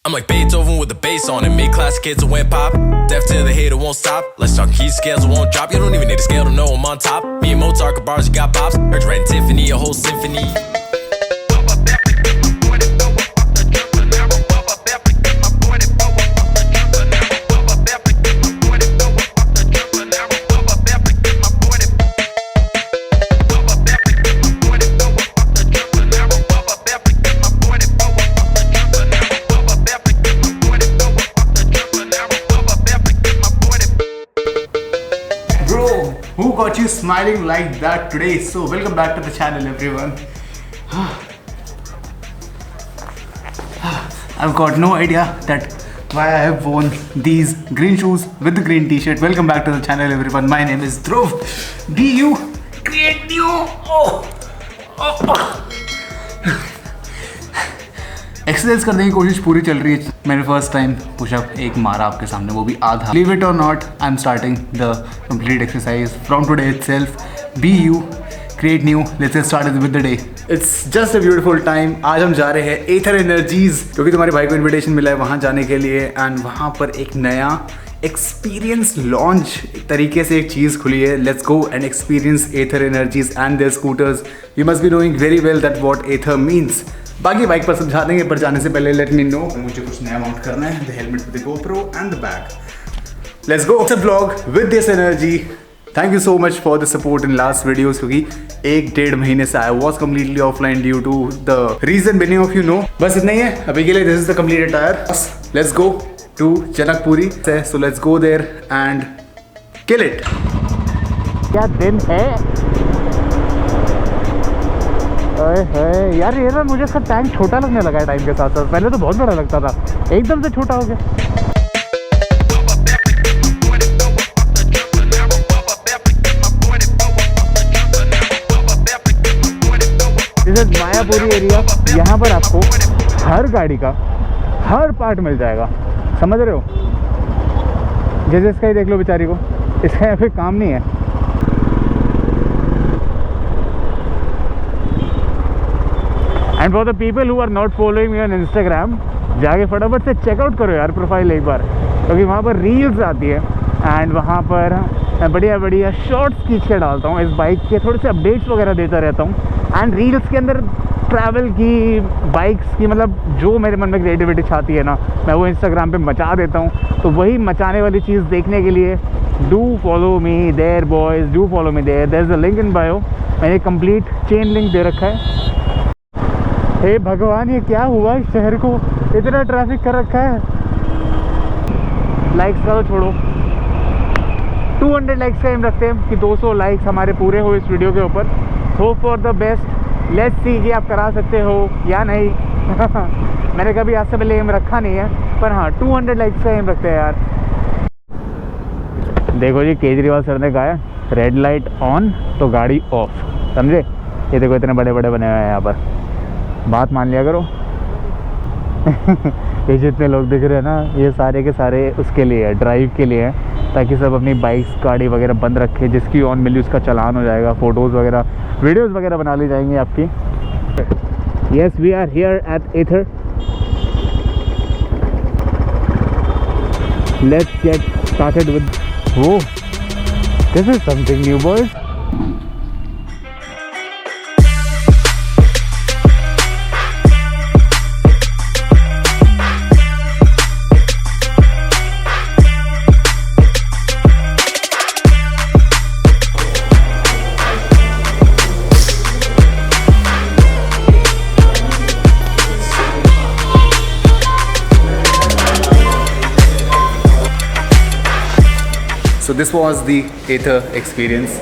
I'm like Beethoven with the bass on it. Mid-class kids who went pop. Deaf to the hater won't stop. Let's talk key scales won't drop. You don't even need a scale to know I'm on top. Me and Mozart got bars, you got bops. Heard Red and Tiffany, a whole symphony. Who got you smiling like that today? So welcome back to the channel, everyone. I've got no idea that why I have worn these green shoes with the green t-shirt. Welcome back to the channel, everyone. My name is Dhruv. BU create new. Exercise करने की कोशिश पूरी चल रही है. मैंने first time pushup एक मारा आपके सामने, वो भी आधा. Leave it or not, I am starting the complete exercise from today itself. Be you create new, let's get started with the day. It's just a beautiful time. आज हम जा रहे हैं एथर एनर्जीज, क्योंकि तुम्हारे भाई को इन्विटेशन मिला है वहाँ जाने के लिए. एंड वहाँ पर एक नया एक्सपीरियंस लॉन्च तरीके से एक चीज़ खुली है. Let's go and experience Ather energies and their scooters. You must be knowing very well that what Ather means. बाकी बाइक पर समझा देंगे, पर जाने से पहले लेट मी नो मुझे कुछ नया माउंट करना है. The helmet with the GoPro and the bag. Let's go. It's a vlog with this energy. Thank you so much for the support in last videos, क्योंकि 1-1.5 महीने से I was completely offline due to the reason many of you know. बस इतना ही है अभी के लिए. This is the complete attire. Let's go to Janakpuri. So let's go there and kill it. क्या दिन है यार. ये ना मुझे इसका टैंक छोटा लगने लगा है टाइम के साथ साथ. पहले तो बहुत बड़ा लगता था, एकदम से छोटा हो गया. This is Mayapuri area. यहाँ पर आपको हर गाड़ी का हर पार्ट मिल जाएगा, समझ रहे हो. जैसे इसका ही देख लो बेचारी को, इसका यहाँ कोई काम नहीं है. And for the people who are not following me on Instagram, जाके फटाफट से चेकआउट करो यार प्रोफाइल एक बार, क्योंकि वहाँ पर रील्स आती है. एंड वहाँ पर मैं बढ़िया बढ़िया शॉर्ट्स खींच के डालता हूँ. इस बाइक के थोड़े से अपडेट्स वगैरह देता रहता हूँ. एंड रील्स के अंदर ट्रैवल की, बाइक्स की, मतलब जो मेरे मन में क्रिएटिविटी छाती है ना, मैं वो इंस्टाग्राम पे मचा देता हूँ. तो वही मचाने वाली चीज़ देखने के लिए do follow me there boys, do follow me there. There is a link in bio. मैंने कंप्लीट चेन लिंक दे रखा है. हे भगवान, ये क्या हुआ इस शहर को, इतना ट्रैफिक कर रखा है. लाइक्स का तो छोड़ो, 200 लाइक्स का एम रखते हैं कि 200 लाइक्स हमारे पूरे हो इस वीडियो के ऊपर. Hope for the best. Let's see कि आप करा सकते हो या नहीं. मैंने कभी आज से पहले एम रखा नहीं है, पर हाँ 200 लाइक्स का एम रखते हैं यार. देखो जी, केजरीवाल सर ने कहा है रेड लाइट ऑन तो गाड़ी ऑफ, समझे. ये देखो इतने बड़े बड़े बने हुए हैं यहाँ पर. बात मान लिया करो. ये जितने लोग दिख रहे हैं ना, ये सारे के सारे उसके लिए है, ड्राइव के लिए है, ताकि सब अपनी बाइक्स गाड़ी वगैरह बंद रखे. जिसकी ऑन मिली उसका चालान हो जाएगा, फ़ोटोज़ वगैरह वीडियोस वगैरह बना ली जाएंगी आपकी. Yes, we are here at Ather. Let's get started with. वो this is something new boys. So this was the Aether experience.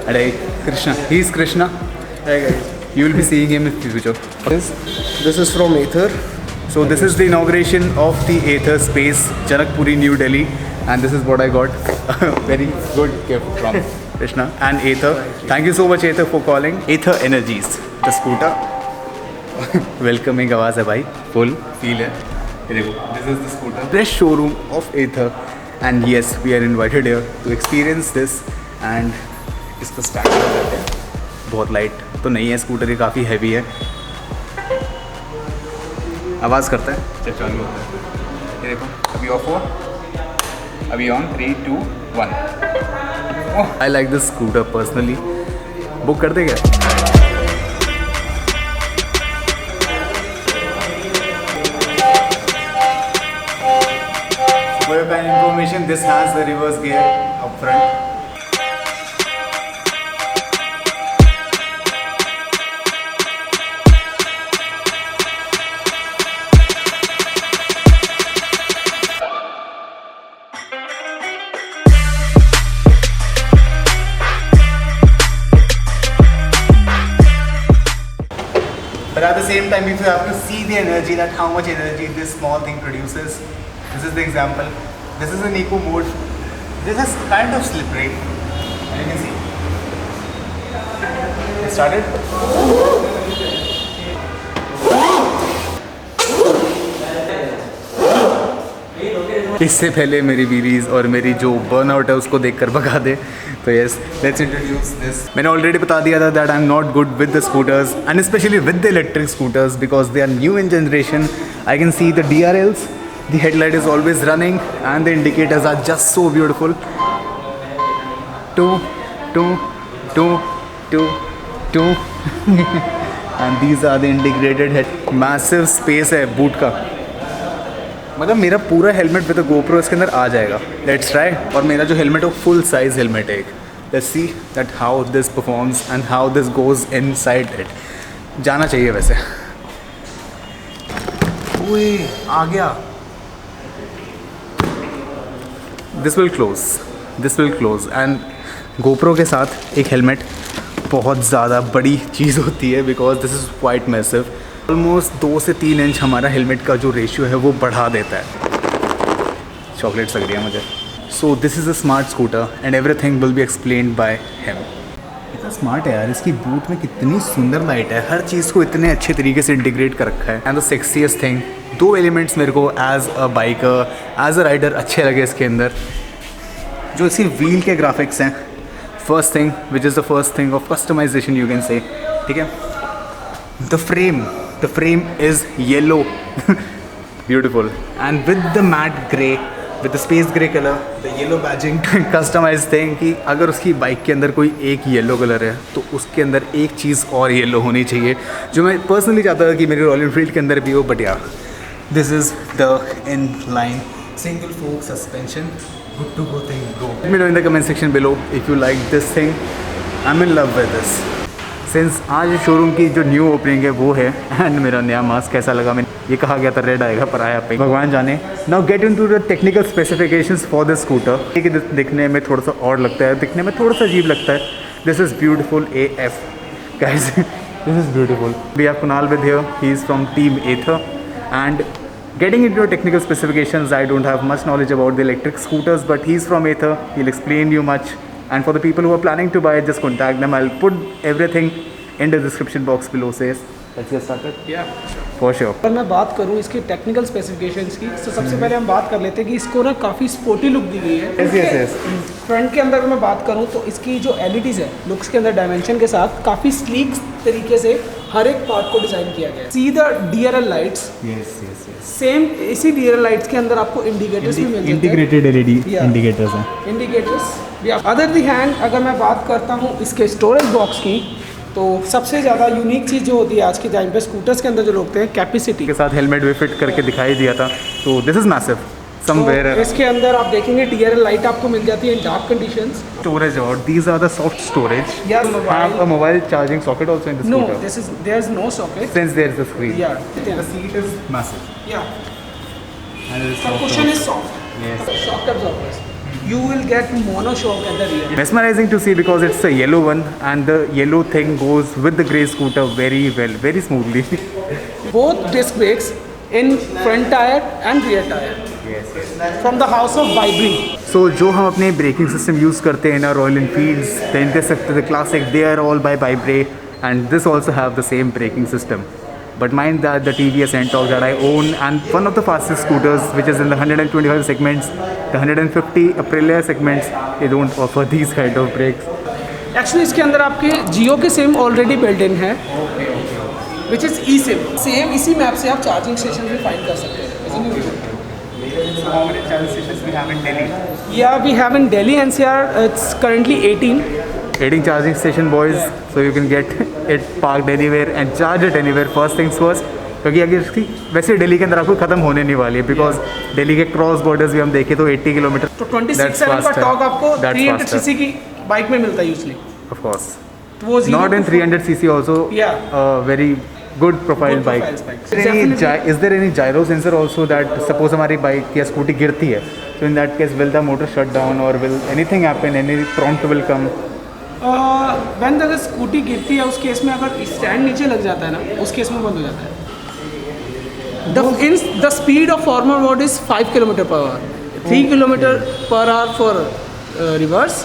And Krishna, he's Krishna. Hi guys. You will be seeing him in the future. This is from Aether. So this is the inauguration of the Aether space, Janakpuri, New Delhi, and this is what I got. A very good gift from Krishna and Aether. Thank you so much Aether for calling. Aether Energies, the scooter. Welcoming आवाज़ है भाई, full feel है. ये देखो, this is the scooter. Fresh showroom of Aether. And yes, we are invited here to experience this. And इसको start करते हैं. बहुत लाइट तो नहीं है स्कूटर, ये काफ़ी हैवी है. आवाज़ करता है जब चालू होता है। ये देखो अभी ऑफ हुआ, अभी on 3 2 1। I like this scooter personally. Book कर दे क्या? For your kind information, this has the reverse gear up front. But at the same time, if you have to see the energy, that how much energy this small thing produces, this is the example. This is an eco mode. This is kind of slippery, and you can see. It started. इससे पहले मेरी बीवीज और मेरी जो burnout है उसको देखकर भगा दे, तो यस लेट्स इंट्रोड्यूस दिस। मैंने ऑलरेडी बता दिया था that I am not good with the scooters and specially with the electric scooters because they are new in generation. I can see the DRLs, the headlight is always running and the indicators are just so beautiful. Two. And these are the integrated head. Massive space है boot का, मतलब मेरा पूरा helmet with GoPro इसके अंदर आ जाएगा। Let's try. और मेरा जो हेलमेट है वो फुल साइज हेलमेट है एक। Let's see that how this performs and how this goes inside it. जाना चाहिए वैसे। ओए आ गया। This will close and GoPro के साथ एक हेलमेट बहुत ज़्यादा बड़ी चीज़ होती है because this is quite massive. Almost 2 से 3 इंच हमारा हेलमेट का जो रेशियो है वो बढ़ा देता है। चॉकलेट्स लग रही है मुझे। So this is a smart scooter and everything will be explained by him. इतना स्मार्ट है यार, इसकी बूट में कितनी सुंदर लाइट है, हर चीज़ को इतने अच्छे तरीके से इंटीग्रेट कर रखा है। And the sexiest thing, 2 elements मेरे को as a biker as a rider अच्छे लगे इसके अंदर। जो इसकी व्हील के ग्राफिक्स हैं, first thing which is the first thing of customisation you can say, ठीक है। The frame is yellow, beautiful, and with the matte grey, with the space grey color, the yellow badging, customized thing कि अगर उसकी bike के अंदर कोई एक yellow colour है तो उसके अंदर एक चीज़ और येलो होनी चाहिए, जो मैं पर्सनली चाहता था कि मेरी रॉयल एनफील्ड के अंदर भी हो। बट यार this is the inline single fork suspension, good to go thing, go. Let me know in the comment section below if you like this thing. I'm in love with this. Since आज showroom की जो new opening है वो है and मेरा नया mask कैसा लगा, मैंने ये कहा गया था रेड आएगा पर आया पिंक, भगवान जाने। Now get into the technical specifications for this scooter. ये दिखने में थोड़ा सा और लगता है, दिखने में थोड़ा सा अजीब लगता है। This is beautiful AF guys, this is beautiful. We have Kunal with here, he is from team Ather and getting into technical specifications, I don't have much knowledge about the electric scooters, but he's from Ather, he'll explain you much. And for the people who are planning to buy it, just contact them. I'll put everything in the description box below. Says, let's get started. Yeah, for sure. अगर मैं बात करूँ इसकी technical specifications की, तो सबसे पहले हम बात कर लेते हैं कि इसको ना काफ़ी स्पोर्टी लुक दी गई है। Yes. फ्रंट के अंदर मैं बात करूँ तो इसकी जो LEDs है लुक्स के अंदर डायमेंशन के साथ काफ़ी स्लीक तरीके से हर एक पार्ट को डिज़ाइन किया गया है। See the DRL lights, Yes. Same इसी DRL लाइट्स के अंदर आपको इंडिकेटर्स भी मिल जाते हैं। Integrated LED Yeah. indicators हैं। इंडिकेटर्स अदर दी हैंड अगर मैं बात करता हूँ इसके स्टोरेज बॉक्स की, तो सबसे ज़्यादा यूनिक चीज़ जो होती है आज के टाइम पे स्कूटर्स के अंदर जो लोग थे, कैपेसिटी के साथ हेलमेट भी फिट करके दिखाई दिया था, तो दिस इज़ मैसिव समवेयर। इसके अंदर आप देखेंगे DRL लाइट आपको मिल जाती है इन डार्क कंडीशंस। Storage और these are the soft storage. Yeah, Have a mobile charging socket also in the No, scooter. there's no socket. Since there is a screen. Yeah. The seat is massive. Yeah. And it is The soft cushion also. is soft. Yes. Shock absorbers. You will get mono shock at the rear. Mesmerizing to see because it's a yellow one and the yellow thing goes with the grey scooter very well, very smoothly. Both disc brakes in front tire and rear tire. Yes. From the house of Vibri. So जो हम अपने braking system use करते हैं ना, royal Enfields, the Interceptor, the Classic, they are all by Vibray and this also have the same braking system. But mind that the TVS Ntorq that I own and one of the fastest scooters which is in the 125 segments, the 150 Aprilia segments, they don't offer these kind of brakes. Actually इसके अंदर आपके जियो के same already built in है। Which is E SIM. Same इसी map से आप charging station भी find कर सकते हैं। How many charging stations we have in Delhi? Yeah, we have in Delhi NCR, it's currently 18. 18 charging station, boys, so you can get it parked anywhere and charge it anywhere. First things first, क्योंकि अगर इसकी वैसे दिल्ली के अंदर आपको ख़त्म होने नहीं वाली है, बिकॉज दिल्ली के क्रॉस बॉर्डर्स भी हम देखें तो 80 किलोमीटर, तो 26/7 का टॉक आपको 300 cc की बाइक में मिलता है यूजली। ऑफ कोर्स वो not in 300 cc also, very good profile bike. Is there any gyro sensor also that suppose हमारी बाइक या स्कूटी गिरती है, तो in that case will the motor shut down और will anything happen, any prompt will come? When अगर scooty गिरती है उस केस में अगर स्टैंड नीचे लग जाता है ना, उस केस में बंद हो जाता है। The speed of former mode is 5 km/h, 3 km/h for reverse.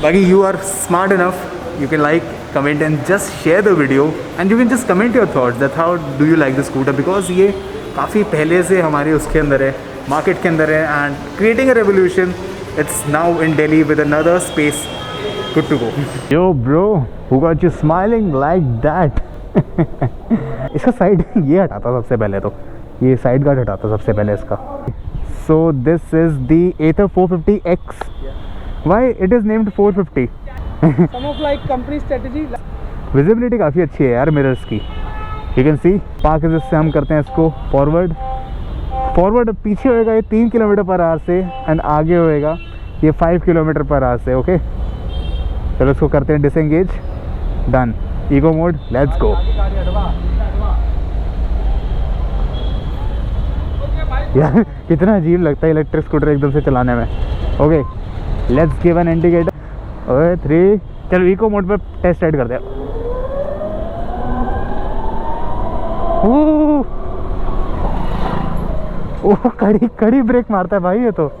बाकी you are smart enough, you can like, comment and just share the video and you can just comment your thoughts that how do you like the scooter, because ये काफ़ी पहले से हमारे उसके अंदर है, market के अंदर है, and creating a revolution. It's now in Delhi with another space. Good to go. Yo bro, who got you smiling like that? इसका साइड ये हटाता सबसे पहले, तो ये साइड गार्ड हटाता सबसे पहले इसका। So this is the Ather 450X. Why it is named 450? Some of like company strategy. Visibility काफ़ी अच्छी है यार मिरर्स की, यू कैन सी। पार्क से हम करते हैं इसको फॉरवर्ड पीछे होएगा ये 3 km/h से, एंड आगे होएगा ये 5 km/h से। ओके चलो इसको करते हैं disengage, done. Ego mode, let's go. यार कितना अजीब लगता है इलेक्ट्रिक स्कूटर एकदम से चलाने में। Okay let's give an indicator. ओए 3, चलो इको मोड पे टेस्ट राइड करते हैं। ओह कड़ी ब्रेक मारता है भाई ये तो।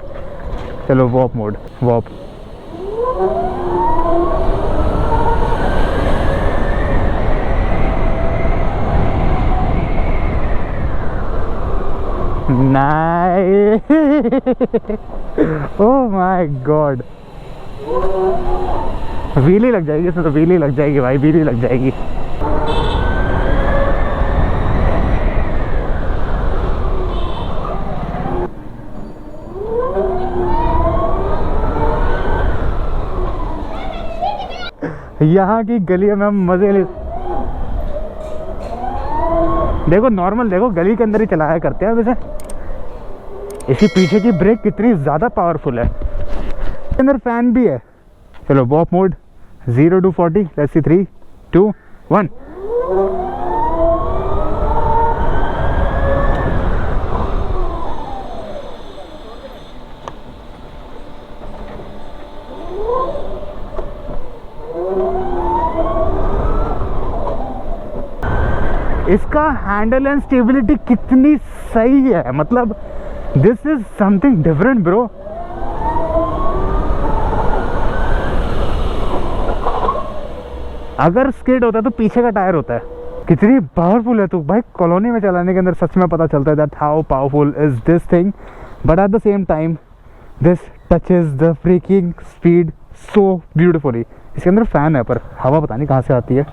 चलो warp mode, warp. Nice. Oh my god, wheelie लग जाएगी इसमें, तो व्हीली लग जाएगी भाई, व्हीली लग जाएगी। यहाँ की गलियों में हम मजे ले, देखो नॉर्मल, देखो गली के अंदर ही चलाया करते हैं वैसे। इसकी पीछे की ब्रेक कितनी ज़्यादा पावरफुल है, अंदर फैन भी है। चलो warp mode 0 to 40, let's see 3, 2, 1। इसका हैंडल एंड स्टेबिलिटी कितनी सही है, मतलब this is something different bro. अगर स्किड होता है तो पीछे का टायर होता है। कितनी पावरफुल है, तो भाई कॉलोनी में चलाने के अंदर सच में पता चलता है that how powerful is this thing, but at the same time this touches the braking speed so beautifully. इसके अंदर फैन है पर हवा पता नहीं कहाँ से आती है,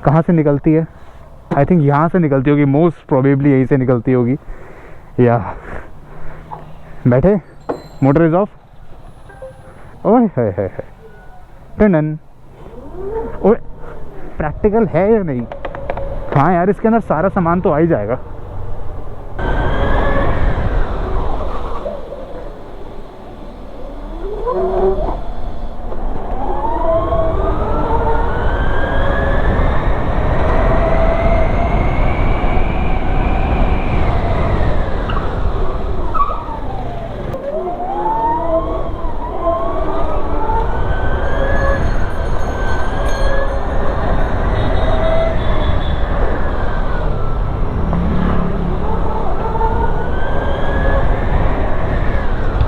कहाँ से निकलती है। आई थिंक यहाँ से निकलती होगी, मोस्ट प्रोबेबली यहीं से निकलती होगी। या बैठे, मोटर इज ऑफ। ओए है टन। ओए प्रैक्टिकल है या नहीं? हाँ यार इसके अंदर सारा सामान तो आ ही जाएगा।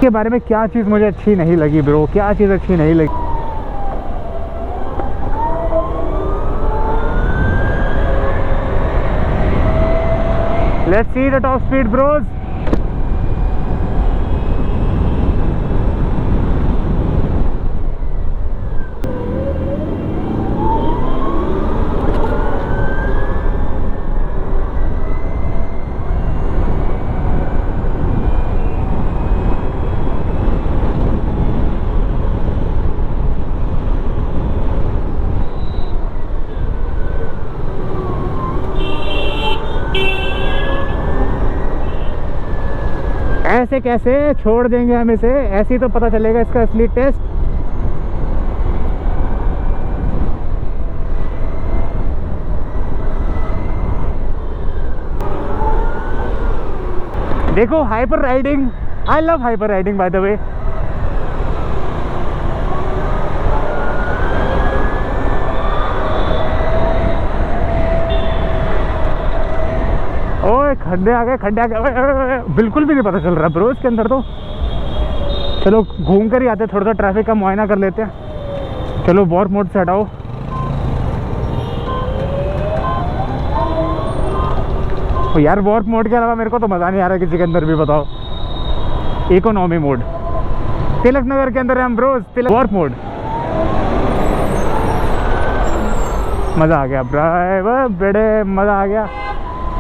के बारे में क्या चीज़ मुझे अच्छी नहीं लगी ब्रो, क्या चीज़ अच्छी नहीं लगी? Let's see the top speed bros. ऐसे कैसे छोड़ देंगे हम इसे, ऐसे ही तो पता चलेगा इसका असली टेस्ट। देखो hyper riding, I love hyper riding by the way. ओए खड्डे आ गए, खड्डे आ गए, बिल्कुल भी नहीं पता चल रहा ब्रो इसके अंदर तो। चलो घूम कर ही आते हैं, थोड़ा सा ट्रैफिक का मुआयना कर लेते हैं। चलो वॉर्प मोड से हटाओ। तो यार वॉर्प मोड के अलावा मेरे को तो मज़ा नहीं आ रहा किसी के अंदर भी, बताओ। इकोनॉमी मोड तिलक नगर के अंदर है हम ब्रोज, तिलक वॉर्प मोड। मज़ा आ गया ड्राइवर, बड़े मज़ा आ गया,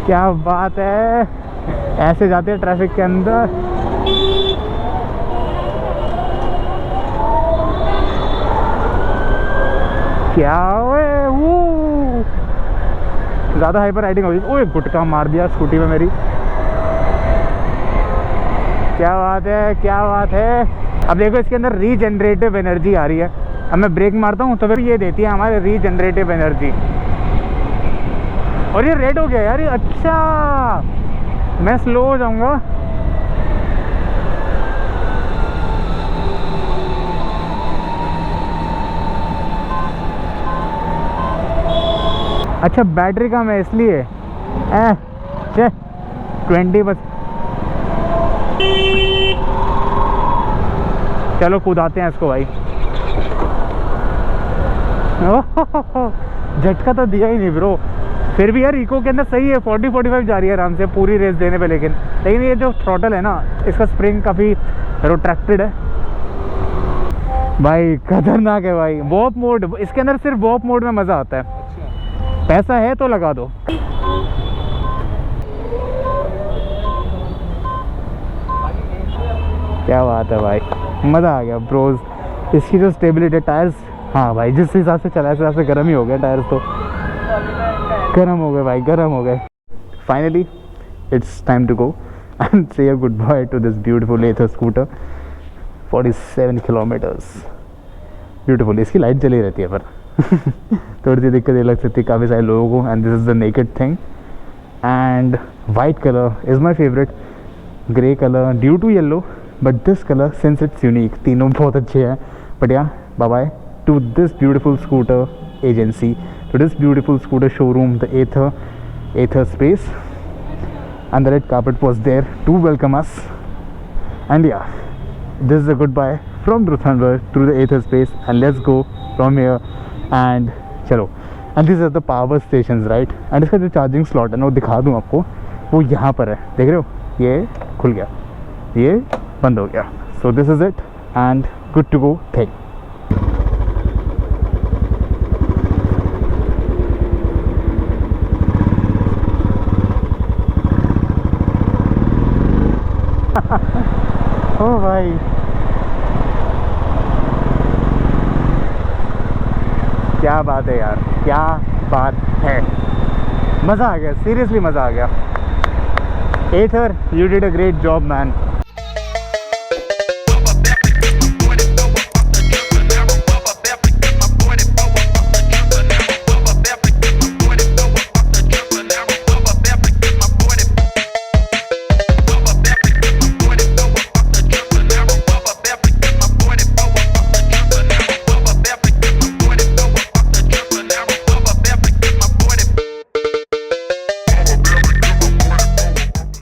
क्या बात है। ऐसे जाते हैं ट्रैफिक के अंदर। क्या ओए वो ज़्यादा हाइपर राइडिंग हो गई। ओए गुटका मार दिया स्कूटी में मेरी, क्या बात है, क्या बात है। अब देखो इसके अंदर रीजनरेटिव एनर्जी आ रही है। अब मैं ब्रेक मारता हूँ तो फिर ये देती है हमारे रीजनरेटिव एनर्जी। और ये रेड हो गया यार, ये अच्छा, मैं स्लो हो जाऊंगा। अच्छा बैटरी कम है इसलिए 20 बस। चलो कूदाते हैं इसको भाई। झटका तो दिया ही नहीं ब्रो। फिर भी यार इको के अंदर सही है, 40-45 जा रही है आराम से पूरी रेस देने पे। लेकिन ये जो थ्रॉटल है ना, इसका स्प्रिंग काफ़ी रोट्रैक्टेड है भाई, खतरनाक है भाई। वॉप मोड, इसके अंदर सिर्फ वॉप मोड में मज़ा आता है। पैसा है तो लगा दो। क्या बात है भाई, मज़ा आ गया ब्रोज। इसकी जो स्टेबिलिटी टायर्स, हाँ भाई जिस हिसाब से चला उस हिसाब से गर्म ही हो गया टायर्स, तो गर्म हो गए भाई, गर्म हो गए। Finally it's time to go and say a good bye to this beautiful Ather scooter. 47 kilometres, beautiful. इसकी लाइट जली रहती है पर थोड़ी सी दिक्कत ये लग सकती है काफ़ी सारे लोगों को। And this is the naked thing and white colour is my favourite, grey colour due to yellow, but this colour since it's unique, तीनों बहुत अच्छे हैं। But yeah bye bye to this beautiful scooter agency, to this beautiful scooter showroom, the Ather space, and the red carpet was there to welcome us. And yeah, this is a goodbye from Ruthanberg through the Ather space, and let's go from here and chalo. And these are the power stations, right? And इसका जो charging slot है ना, वो दिखा दूँ आपको, वो यहाँ पर है, देख रहे हो, ये खुल गया, ये बंद हो गया। So this is it and good to go thing. ओ भाई क्या बात है यार, क्या बात है, मज़ा आ गया, सीरियसली मज़ा आ गया। Ather, you did a great job man.